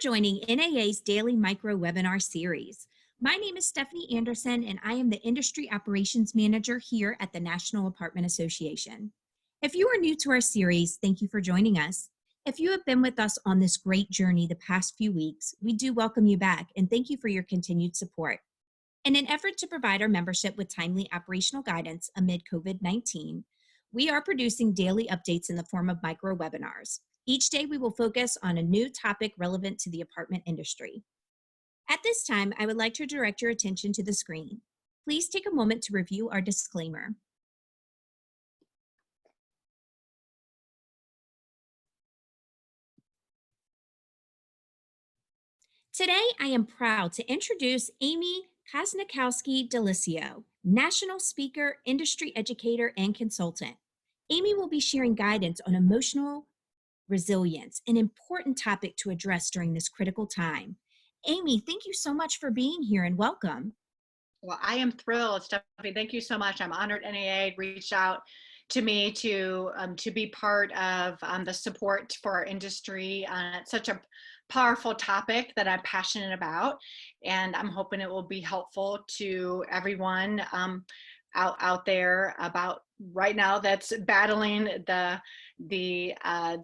joining NAA's daily micro webinar series. My name is Stephanie Anderson, and I am the Industry Operations Manager here at the National Apartment Association. If you are new to our series, thank you for joining us. If you have been with us on this great journey the past few weeks, we do welcome you back and thank you for your continued support. In an effort to provide our membership with timely operational guidance amid COVID-19, we are producing daily updates in the form of micro webinars. Each day, we will focus on a new topic relevant to the apartment industry. At this time, I would like to direct your attention to the screen. Please take a moment to review our disclaimer. Today, I am proud to introduce Amy Kosnikowski-Delicio, National Speaker, Industry Educator, and Consultant. Amy will be sharing guidance on emotional resilience, an important topic to address during this critical time. Amy, thank you so much for being here and welcome. Well, I am thrilled, Stephanie. Thank you so much. I'm honored NAA reached out to me to be part of the support for our industry. It's such a powerful topic that I'm passionate about, and I'm hoping it will be helpful to everyone out there about right now that's battling the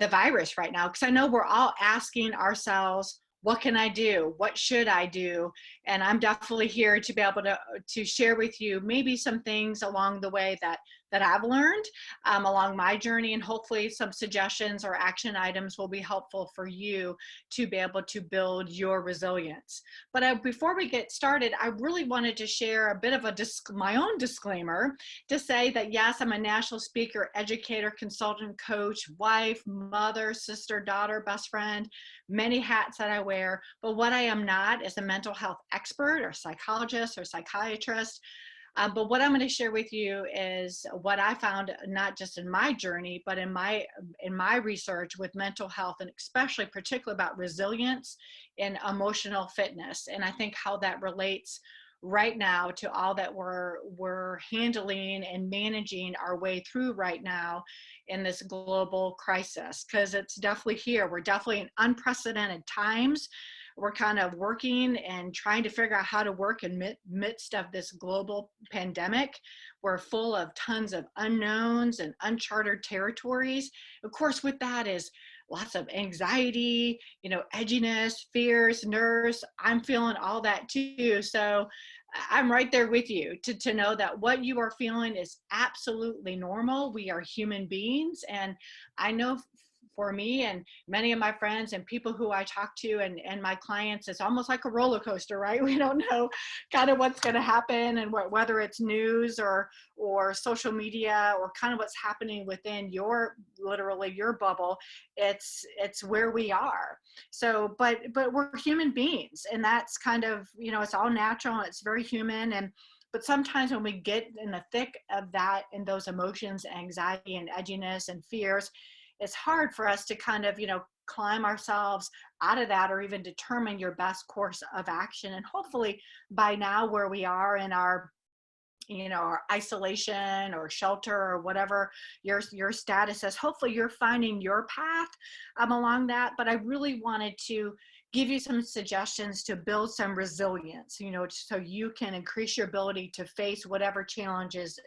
virus right now. Because I know we're all asking ourselves, what can I do? What should I do? And I'm definitely here to be able to share with you maybe some things along the way that I've learned along my journey, and hopefully some suggestions or action items will be helpful for you to be able to build your resilience. But before we get started, I really wanted to share a bit of my own disclaimer to say that yes, I'm a national speaker, educator, consultant, coach, wife, mother, sister, daughter, best friend, many hats that I wear. But what I am not is a mental health expert or psychologist or psychiatrist. But what I'm going to share with you is what I found, not just in my journey, but in my research with mental health, and especially particularly about resilience and emotional fitness. And I think how that relates right now to all that we're handling and managing our way through right now in this global crisis, because it's definitely here. We're definitely in unprecedented times. We're kind of working and trying to figure out how to work in midst of this global pandemic. We're full of tons of unknowns and uncharted territories. Of course, with that is lots of anxiety, edginess, fears, nerves. I'm feeling all that too. So I'm right there with you to know that what you are feeling is absolutely normal. We are human beings. And I know for me and many of my friends and people who I talk to and my clients, it's almost like a roller coaster, right? We don't know kind of what's going to happen, and whether it's news or social media or kind of what's happening within literally your bubble. It's where we are. So, but we're human beings, and that's kind of, it's all natural. It's very human. But sometimes when we get in the thick of that and those emotions, anxiety and edginess and fears, it's hard for us to kind of, climb ourselves out of that or even determine your best course of action. And hopefully by now, where we are in our our isolation or shelter or whatever your status is, hopefully you're finding your path along that. But I really wanted to give you some suggestions to build some resilience, so you can increase your ability to face whatever challenges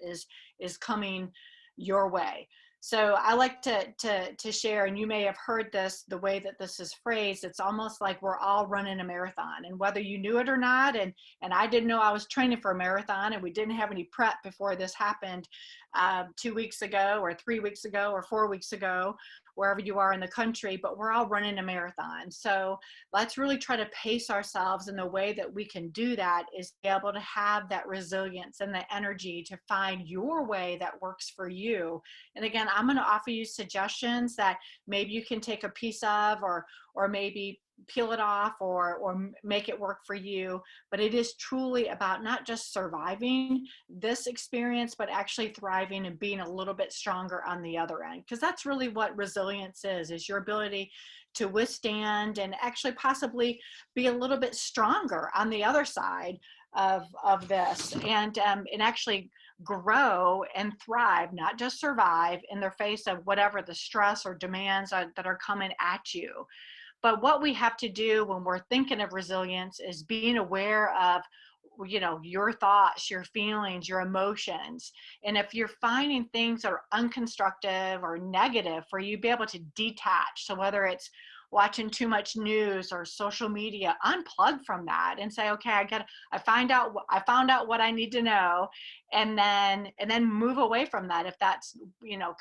is coming your way. So I like to share, and you may have heard this, the way that this is phrased, it's almost like we're all running a marathon, and whether you knew it or not, and I didn't know I was training for a marathon, and we didn't have any prep before this happened 2 weeks ago or 3 weeks ago or 4 weeks ago, wherever you are in the country, but we're all running a marathon. So let's really try to pace ourselves, and the way that we can do that is be able to have that resilience and the energy to find your way that works for you. And again, I'm going to offer you suggestions that maybe you can take a piece of, or maybe peel it off or make it work for you. But it is truly about not just surviving this experience, but actually thriving and being a little bit stronger on the other end. Because that's really what resilience is your ability to withstand and actually possibly be a little bit stronger on the other side of this, and actually grow and thrive, not just survive in the face of whatever the stress or demands that are coming at you. But what we have to do when we're thinking of resilience is being aware of, your thoughts, your feelings, your emotions. And if you're finding things that are unconstructive or negative, for you to be able to detach. So whether it's watching too much news or social media, unplug from that and say, okay, I found out what I need to know, and then move away from that if that's,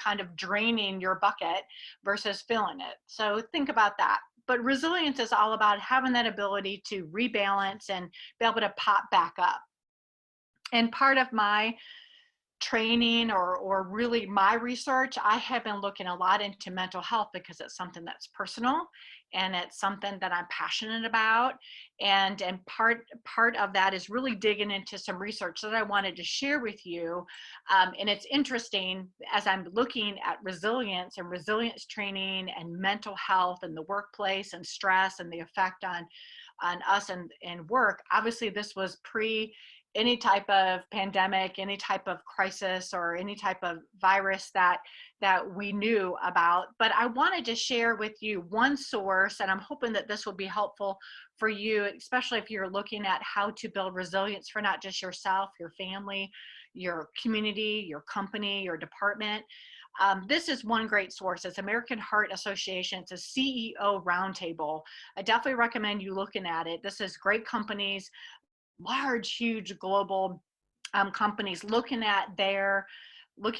kind of draining your bucket versus filling it. So think about that. But resilience is all about having that ability to rebalance and be able to pop back up. And part of my training, or really my research, I have been looking a lot into mental health because it's something that's personal and it's something that I'm passionate about. And part of that is really digging into some research that I wanted to share with you. And it's interesting as I'm looking at resilience and resilience training and mental health and the workplace and stress and the effect on us and work. Obviously, this was pre any type of pandemic, any type of crisis, or any type of virus that we knew about. But I wanted to share with you one source, and I'm hoping that this will be helpful for you, especially if you're looking at how to build resilience for not just yourself, your family, your community, your company, your department. This is one great source. It's American Heart Association. It's a CEO roundtable. I definitely recommend you looking at it. This is great companies, large, huge global companies looking at their what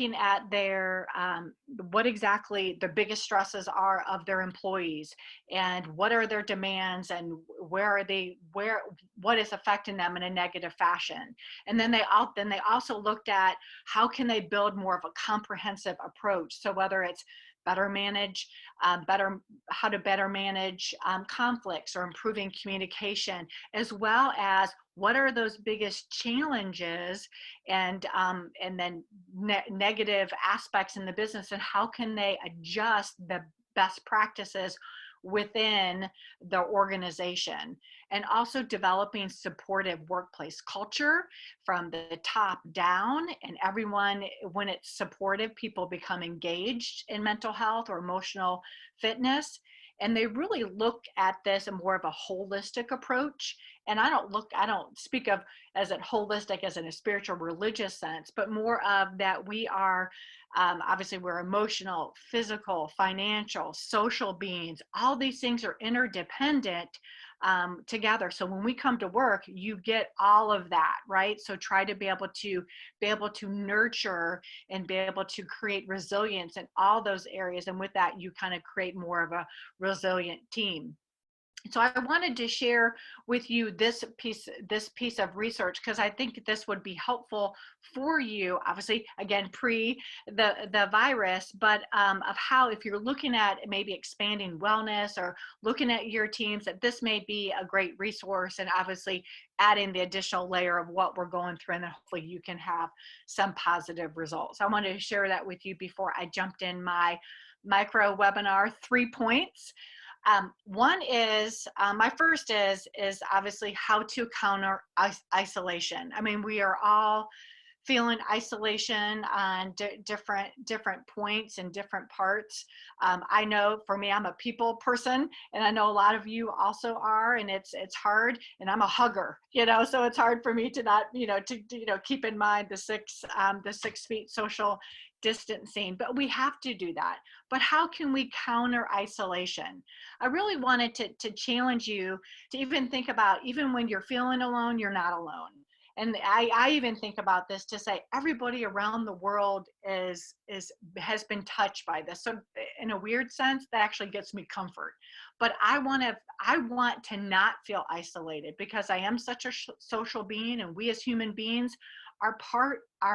exactly the biggest stresses are of their employees, and what are their demands, and what is affecting them in a negative fashion. And then they also looked at how can they build more of a comprehensive approach. So whether it's better manage better how to better manage conflicts, or improving communication, as well as what are those biggest challenges, and then negative aspects in the business, and how can they adjust the best practices within the organization. And also developing supportive workplace culture from the top down, and everyone, when it's supportive, people become engaged in mental health or emotional fitness. And they really look at this in more of a holistic approach. And I don't speak of as a holistic as in a spiritual religious sense, but more of that we are, obviously we're emotional, physical, financial, social beings. All these things are interdependent together. So when we come to work, you get all of that, right? So try to be able to nurture and be able to create resilience in all those areas. And with that, you kind of create more of a resilient team. So I wanted to share with you this piece of research, because I think this would be helpful for you, obviously, again, pre the virus, but of how, if you're looking at maybe expanding wellness or looking at your teams, that this may be a great resource, and obviously adding the additional layer of what we're going through, and then hopefully you can have some positive results. I wanted to share that with you before I jumped in my micro webinar 3 points. One is, my first is obviously how to counter isolation. I mean, we are all feeling isolation on different points and different parts. I know for me, I'm a people person, and I know a lot of you also are, and it's hard. And I'm a hugger, so it's hard for me to not, keep in mind the 6 feet social distancing. But we have to do that. But how can we counter isolation? I really wanted to challenge you to even think about, even when you're feeling alone, you're not alone. And I even think about this to say everybody around the world has been touched by this. So in a weird sense, that actually gets me comfort. But I want to not feel isolated, because I am such a social being, and we as human beings are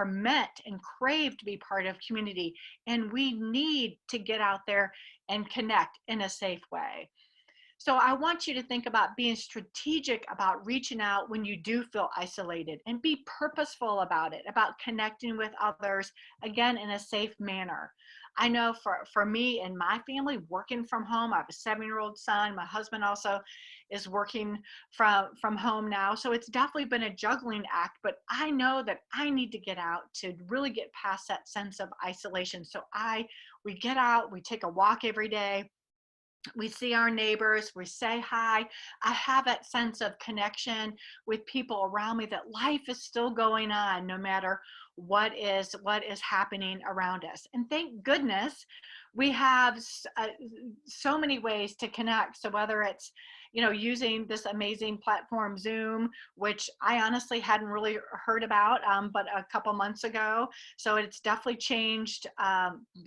meant and crave to be part of community, and we need to get out there and connect in a safe way. So I want you to think about being strategic about reaching out when you do feel isolated, and be purposeful about it, about connecting with others, again, in a safe manner. I know for me and my family, working from home, I have a 7-year-old son. My husband also is working from home now. So it's definitely been a juggling act, but I know that I need to get out to really get past that sense of isolation. So we get out, we take a walk every day. We see our neighbors, we say hi. I have that sense of connection with people around me, that life is still going on no matter what is happening around us. And thank goodness we have so many ways to connect. So whether it's, using this amazing platform Zoom, which I honestly hadn't really heard about, but a couple months ago. So it's definitely changed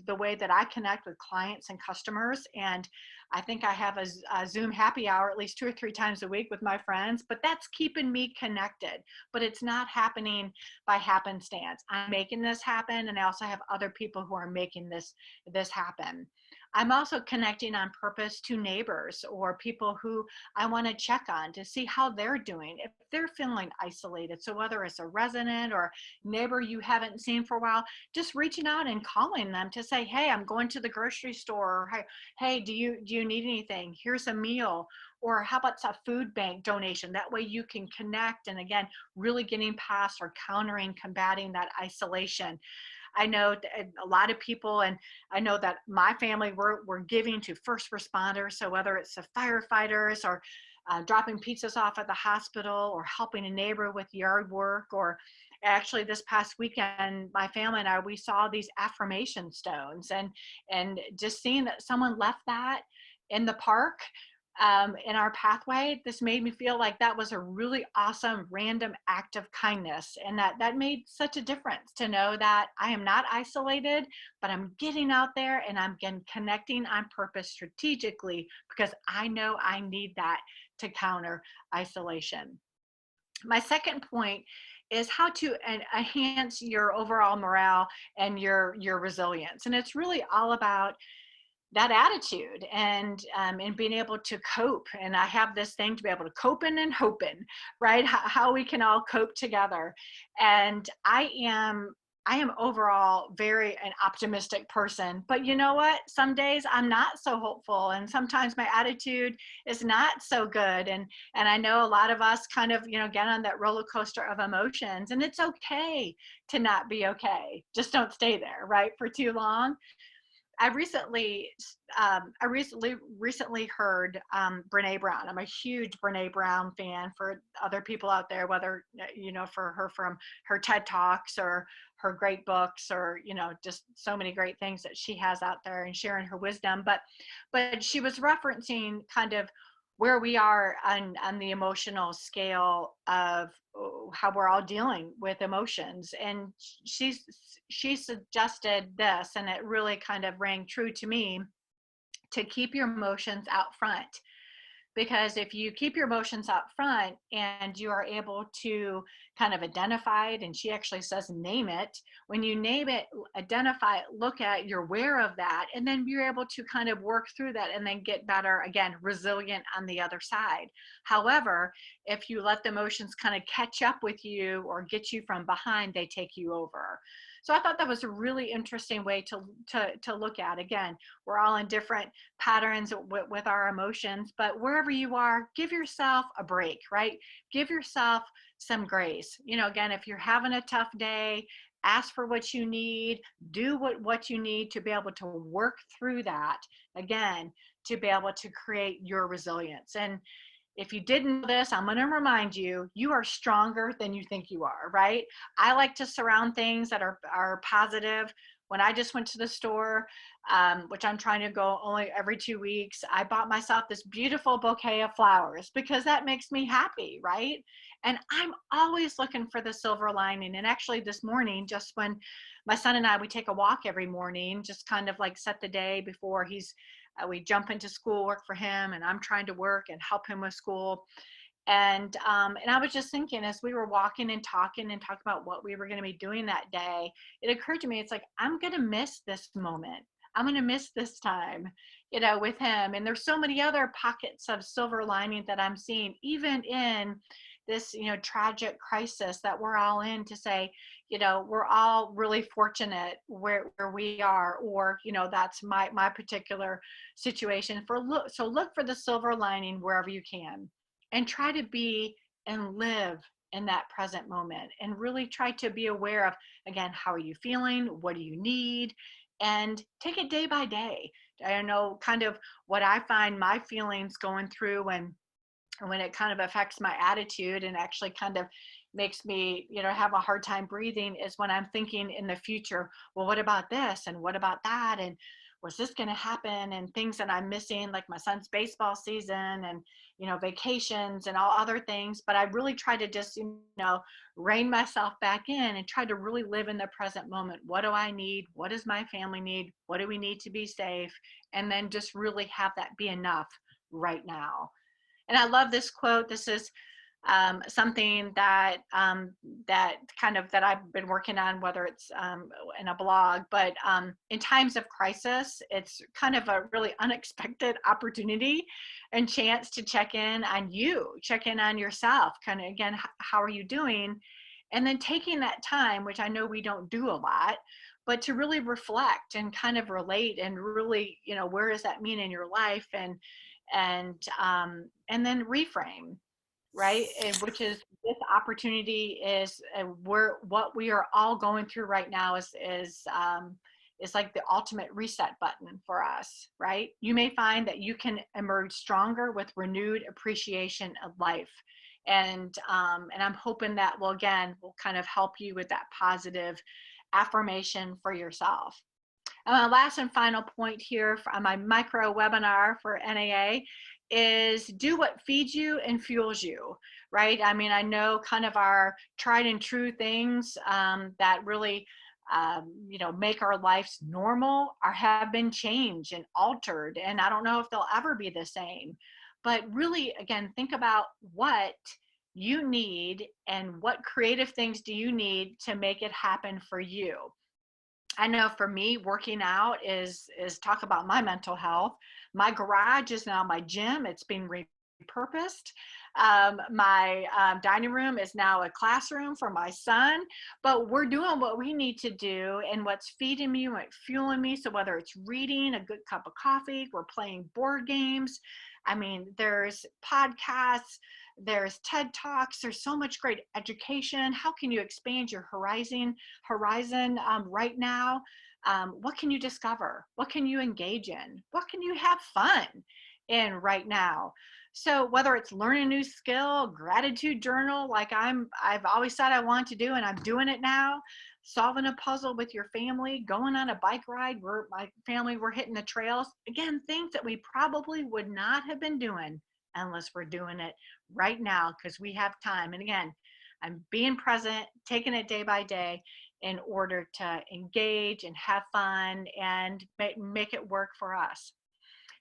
the way that I connect with clients and customers. And I think I have a Zoom happy hour at least 2 or 3 times a week with my friends, but that's keeping me connected. But it's not happening by happenstance. I'm making this happen, and I also have other people who are making this happen. I'm also connecting on purpose to neighbors or people who I want to check on to see how they're doing, if they're feeling isolated. So whether it's a resident or neighbor you haven't seen for a while, just reaching out and calling them to say, hey, I'm going to the grocery store. Or, hey, do you need anything? Here's a meal. Or how about a food bank donation? That way you can connect, and again, really getting past or countering, combating that isolation. I know a lot of people, and I know that my family, we're giving to first responders. So whether it's the firefighters or dropping pizzas off at the hospital or helping a neighbor with yard work, or actually this past weekend, my family and I, we saw these affirmation stones, and just seeing that someone left that in the park, in our pathway, this made me feel like that was a really awesome random act of kindness, and that made such a difference to know that I am not isolated, but I'm getting out there and I'm getting connecting on purpose strategically, because I know I need that to counter isolation. My second point is how to enhance your overall morale and your resilience, and it's really all about that attitude, and being able to cope. And I have this thing to be able to coping and hoping, right? How we can all cope together. And I am overall very an optimistic person, but you know what, some days I'm not so hopeful, and sometimes my attitude is not so good. And I know a lot of us kind of, get on that roller coaster of emotions, and it's okay to not be okay. Just don't stay there, right, for too long. I recently, recently heard Brene Brown. I'm a huge Brene Brown fan. For other people out there, whether for her from her TED Talks or her great books, or just so many great things that she has out there and sharing her wisdom. But she was referencing kind of where we are on the emotional scale of how we're all dealing with emotions. And she's she suggested this, and it really kind of rang true to me, to keep your emotions out front. Because if you keep your emotions out front and you are able to kind of identify it, and she actually says name it, when you name it, identify it, look at it, you're aware of that, and then you're able to kind of work through that and then get better, again, resilient on the other side. However, if you let the emotions kind of catch up with you or get you from behind, they take you over. So I thought that was a really interesting way to look at. Again, we're all in different patterns with our emotions, but wherever you are, give yourself a break, right? Give yourself some grace. Again, if you're having a tough day, ask for what you need, do what you need to be able to work through that, again, to be able to create your resilience. And if you didn't know this, I'm going to remind you, you are stronger than you think you are, right? I like to surround things that are positive. When I just went to the store, which I'm trying to go only every 2 weeks, I bought myself this beautiful bouquet of flowers because that makes me happy, right? And I'm always looking for the silver lining. And actually this morning, just when my son and I, we take a walk every morning, just kind of like set the day before we jump into schoolwork for him, and I'm trying to work and help him with school. And I was just thinking, as we were walking and talking about what we were going to be doing that day, it occurred to me, it's like, I'm going to miss this moment. I'm going to miss this time, with him. And there's so many other pockets of silver lining that I'm seeing, even in this, tragic crisis that we're all in, to say, we're all really fortunate where we are, or, that's my particular situation. So look for the silver lining wherever you can, and try to be and live in that present moment, and really try to be aware of, again, how are you feeling, what do you need, and take it day by day. I know kind of what I find my feelings going through when it kind of affects my attitude and actually kind of makes me, have a hard time breathing is when I'm thinking in the future, well, what about this? And what about that? And was this going to happen? And things that I'm missing, like my son's baseball season and, vacations and all other things. But I really try to just, rein myself back in and try to really live in the present moment. What do I need? What does my family need? What do we need to be safe? And then just really have that be enough right now. And I love this quote. This is something that I've been working on, whether it's in a blog, but in times of crisis, it's kind of a really unexpected opportunity and chance to check in on you, check in on yourself, kind of again, how are you doing? And then taking that time, which I know we don't do a lot, but to really reflect and kind of relate and really, where does that mean in your life? And then reframe, right? And which is this opportunity is what we are all going through right now is like the ultimate reset button for us, right? You may find that you can emerge stronger with renewed appreciation of life. And I'm hoping that will kind of help you with that positive affirmation for yourself. Last and final point here on my micro webinar for NAA is do what feeds you and fuels you, right? I mean, I know kind of our tried and true things that really, make our lives normal or have been changed and altered. And I don't know if they'll ever be the same. But really, again, think about what you need and what creative things do you need to make it happen for you. I know for me, working out is talk about my mental health. My garage is now my gym. It's been repurposed. My dining room is now a classroom for my son. But we're doing what we need to do and what's feeding me, what's fueling me. So whether it's reading, a good cup of coffee, we're playing board games. I mean, there's podcasts, there's TED Talks, there's so much great education. How can you expand your horizon right now? What can you discover? What can you engage in? What can you have fun in right now? So whether it's learn a new skill, gratitude journal, like I've always said I want to do, and I'm doing it now, solving a puzzle with your family, going on a bike ride where my family were hitting the trails. Again, things that we probably would not have been doing unless we're doing it right now because we have time. And again, I'm being present, taking it day by day in order to engage and have fun and make it work for us.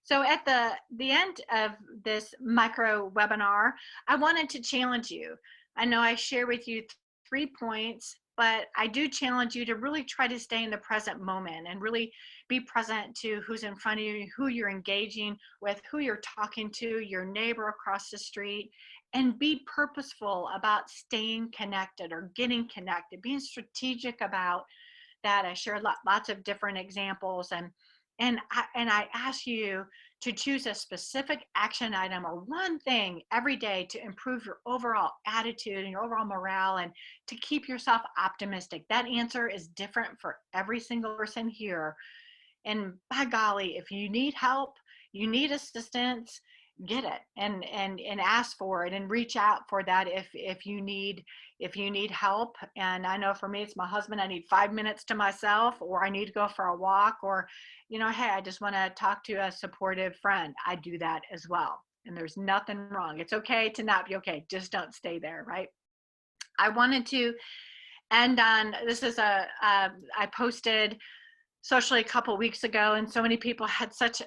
So at the end of this micro webinar, I wanted to challenge you. I know I share with you 3 points, but I do challenge you to really try to stay in the present moment and really be present to who's in front of you, who you're engaging with, who you're talking to, your neighbor across the street, and be purposeful about staying connected or getting connected, being strategic about that. I shared lots of different examples, and I ask you to choose a specific action item or one thing every day to improve your overall attitude and your overall morale and to keep yourself optimistic. That answer is different for every single person here. And by golly, if you need help, you need assistance, get it and ask for it and reach out for that if you need help. And I know for me, it's my husband. I need 5 minutes to myself, or I need to go for a walk, or hey, I just want to talk to a supportive friend. I do that as well. And there's nothing wrong. It's okay to not be okay. Just don't stay there, right? I wanted to end on this is I posted socially a couple weeks ago, and so many people had such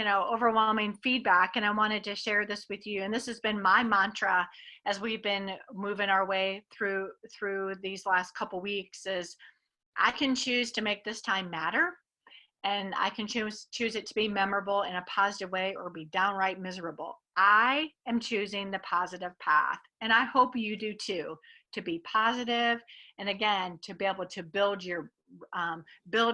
overwhelming feedback, and I wanted to share this with you. And this has been my mantra as we've been moving our way through these last couple weeks is I can choose to make this time matter, and I can choose it to be memorable in a positive way or be downright miserable. I am choosing the positive path, and I hope you do too, to be positive, and again, to be able to build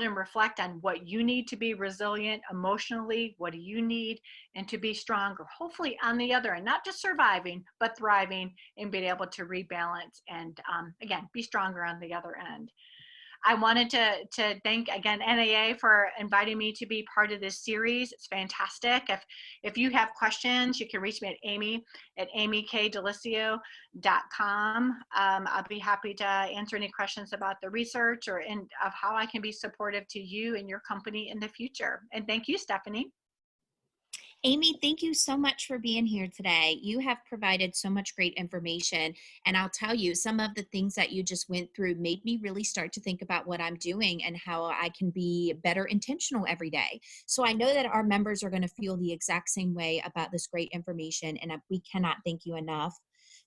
and reflect on what you need to be resilient emotionally, what do you need, and to be stronger, hopefully on the other end, not just surviving, but thriving and being able to rebalance and again, be stronger on the other end. I wanted to thank again NAA for inviting me to be part of this series. It's fantastic. If you have questions, you can reach me at amykdelicio.com. I'll be happy to answer any questions about the research or of how I can be supportive to you and your company in the future. And thank you, Stephanie. Amy, thank you so much for being here today. You have provided so much great information. And I'll tell you, some of the things that you just went through made me really start to think about what I'm doing and how I can be better intentional every day. So I know that our members are going to feel the exact same way about this great information. And we cannot thank you enough.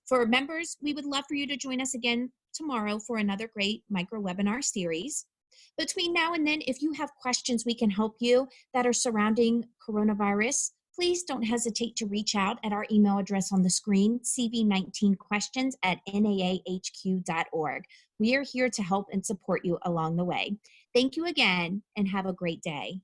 For members, we would love for you to join us again tomorrow for another great micro webinar series. Between now and then, if you have questions we can help you that are surrounding coronavirus, please don't hesitate to reach out at our email address on the screen, cv19questions@naahq.org. We are here to help and support you along the way. Thank you again and have a great day.